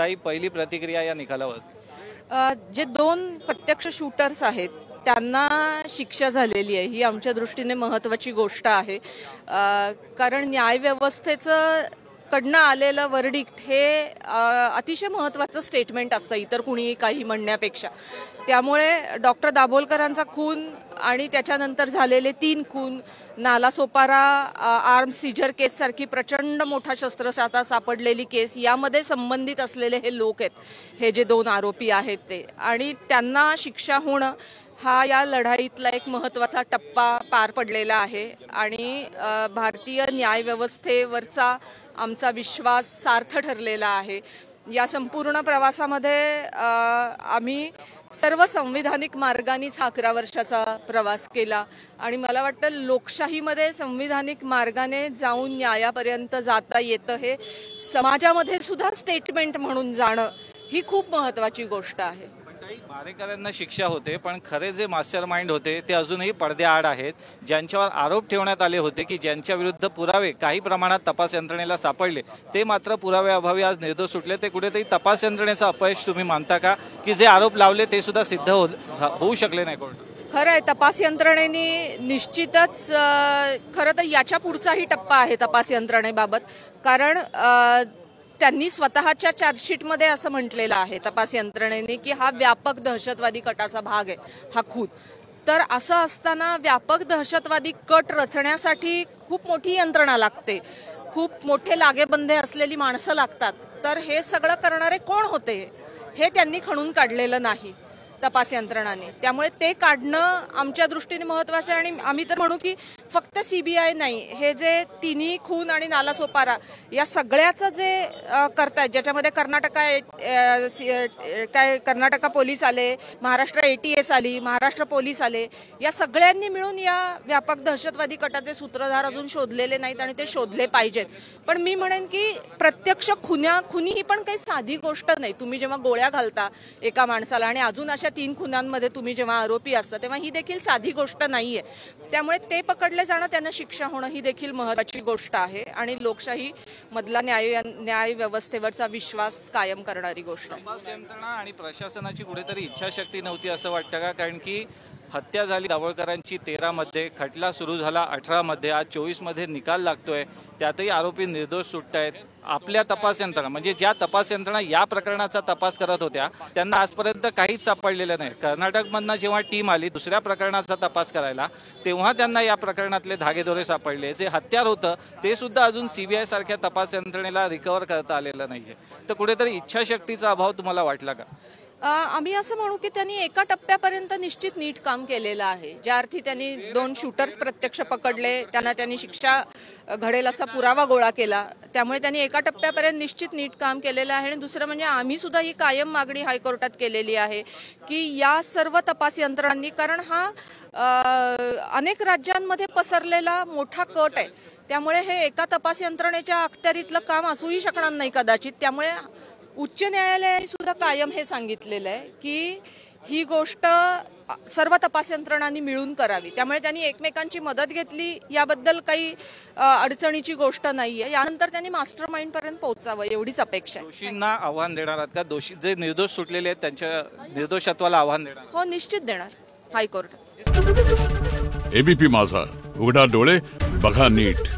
ताई, पहिली प्रतिक्रिया या निकालावर? जे दोन प्रत्यक्ष शूटर्स आहेत त्यांना शिक्षा झालेली आहे ही आमच्या दृष्टीने महत्त्वाची गोष्ट आहे। कारण न्यायव्यवस्थेचं कडनं आलेलं वर्डिक्ट हे अतिशय महत्त्वाचं स्टेटमेंट असतं इतर कुणीही काही म्हणण्यापेक्षा। त्यामुळे डॉक्टर दाभोलकरांचा खून आणि त्याच्यानंतर झालेले 3 खून, नालासोपारा आर्म सीजर केस सारखी प्रचंड मोठा शस्त्रसाठा सापडलेली केस, यामध्ये संबंधित असलेले हे लोक आहेत, हे जे 2 आरोपी आहेत ते, आणि त्यांना शिक्षा होणं हा या लढाईतला एक महत्त्वाचा टप्पा पार पडलेला आहे। आणि भारतीय न्यायव्यवस्थेवरचा आमचा विश्वास सार्थ ठरलेला आहे। या संपूर्ण प्रवासामध्ये आम्ही सर्व संविधानिक मार्गानेच 11 वर्षाचा प्रवास केला आणि मला वाटतं लोकशाहीमध्ये संविधानिक मार्गाने जाऊन न्यायापर्यंत जाता येतं हे समाजामध्ये सुद्धा स्टेटमेंट म्हणून जाणं ही खूप महत्त्वाची गोष्ट आहे। मारेकऱ्यांना शिक्षा होते, पण खरे जे मास्टर माइंड होते ते अजूनही पडद्याआड आहेत। ज्यांच्यावर आरोप ठेवण्यात आले होते की ज्यांच्या विरुद्ध पुरावे काही प्रमाणात तपास यंत्रणेला सापडले, ते मात्र पुराव्याअभावी आज निर्दोष सुटले। ते कुठेतरी तपास यंत्रणेचं अपयश तुम्ही मानता का, की जे आरोप लावले ते सुद्धा सिद्ध होऊ शकले नाही कोर्टात? खरं आहे, तपास यंत्रणेने निश्चितच खरं तर याच्या पुढचाही टप्पा आहे तपास यंत्रणेबाबत। कारण त्यांनी स्वतःच्या चार्जशीटमध्ये असं म्हटलेलं आहे तपास यंत्रणेने की हा व्यापक दहशतवादी कटाचा भाग आहे हा खून। तर असं असताना व्यापक दहशतवादी कट रचण्यासाठी खूप मोठी यंत्रणा लागते, खूप मोठे लागेबंधे असलेली माणसं लागतात। तर हे सगळं करणारे कोण होते हे त्यांनी खणून काढलेलं नाही तपास यंत्रणाने। त्यामुळे ते काढणं आमच्या दृष्टीने महत्त्वाचं आहे। आणि आम्ही तर म्हणू की फक्त CBI नाही, हे जे 3 खून आणि नालासोपारा या सगळ्याचं जे करतायत, ज्याच्यामध्ये कर्नाटका पोलीस आले, महाराष्ट्र ATS आली, महाराष्ट्र पोलीस आले, या सगळ्यांनी मिळून या व्यापक दहशतवादी कटाचे सूत्रधार अजून शोधलेले नाहीत आणि ते शोधले पाहिजेत। पण मी म्हणेन की प्रत्यक्ष खुनी ही पण काही साधी गोष्ट नाही। तुम्ही जेव्हा गोळ्या घालता एका माणसाला आणि अजून अशा 3 खुनांमध्ये तुम्ही जेव्हा आरोपी असता, तेव्हा ही देखील साधी गोष्ट नाहीये। त्यामुळे ते पकडले जाणं, त्यांना शिक्षा होणं ही देखील महत्त्वाची गोष्ट आहे आणि लोकशाही मधला न्याय व्यवस्थेवरचा विश्वास कायम करणारी गोष्ट आहे। तपास यंत्रणा आणि प्रशासनाची कुठेतरी इच्छाशक्ती नव्हती असं वाटतं का? कारण की हत्या झाली दाभोलकरांची 13 मध्ये, खटला सुरू झाला 18 मध्ये, आज 24 मध्ये निकाल लागतोय, त्यातही आरोपी निर्दोष सुटतायत। आपल्या तपास यंत्रणा म्हणजे ज्या तपास यंत्रणा या प्रकरणाचा तपास करत होत्या त्यांना आजपर्यंत काहीच सापडलेलं नाही। कर्नाटकमधनं जेव्हा टीम आली दुसऱ्या प्रकरणाचा तपास करायला, तेव्हा त्यांना या प्रकरणातले धागेदोरे सापडले। जे हत्यार होतं ते सुद्धा अजून CBI सारख्या तपास यंत्रणेला रिकव्हर करता आलेलं नाहीये। तर कुठेतरी इच्छाशक्तीचा अभाव तुम्हाला वाटला का? आम्ही असं म्हणू की त्यांनी एका टप्प्यापर्यंत निश्चित नीट काम केलेलं आहे। ज्या अर्थी त्यांनी 2 शूटर्स प्रत्यक्ष पकडले, त्यांनी शिक्षा घडेल असा पुरावा गोळा केला, त्यामुळे त्यांनी एका टप्प्यापर्यंत निश्चित नीट काम केलेलं आहे। आणि दुसरं म्हणजे आम्ही सुद्धा ही कायम मागणी हायकोर्टात केलेली आहे की या सर्व तपास यंत्रणांनी, कारण हा अनेक राज्यांमध्ये पसरलेला मोठा कट आहे, त्यामुळे हे एका तपास यंत्रणेच्या अखत्यारीतलं काम असूही शकणार नाही कदाचित। त्यामुळे उच्च न्यायालयाने सुद्धा कायम हे सांगितलेलं आहे की ही गोष्ट सर्व तपास यंत्रणांनी मिळून करावी। त्यामुळे त्यांनी एकमेकांची मदत घेतली, याबद्दल काही अडचणीची गोष्ट नाहीये। यानंतर त्यांनी मास्टर माइंड पर्यंत पोहोचावं एवढीच अपेक्षा आहे। दोषींना आव्हान देणार आहात का? दोषी जे निर्दोष सुटलेले आहेत त्यांच्या निर्दोषत्वाला आव्हान देणार? हो, निश्चित देणार हायकोर्ट। ABP माझा, उघडा डोळे बघा नीट।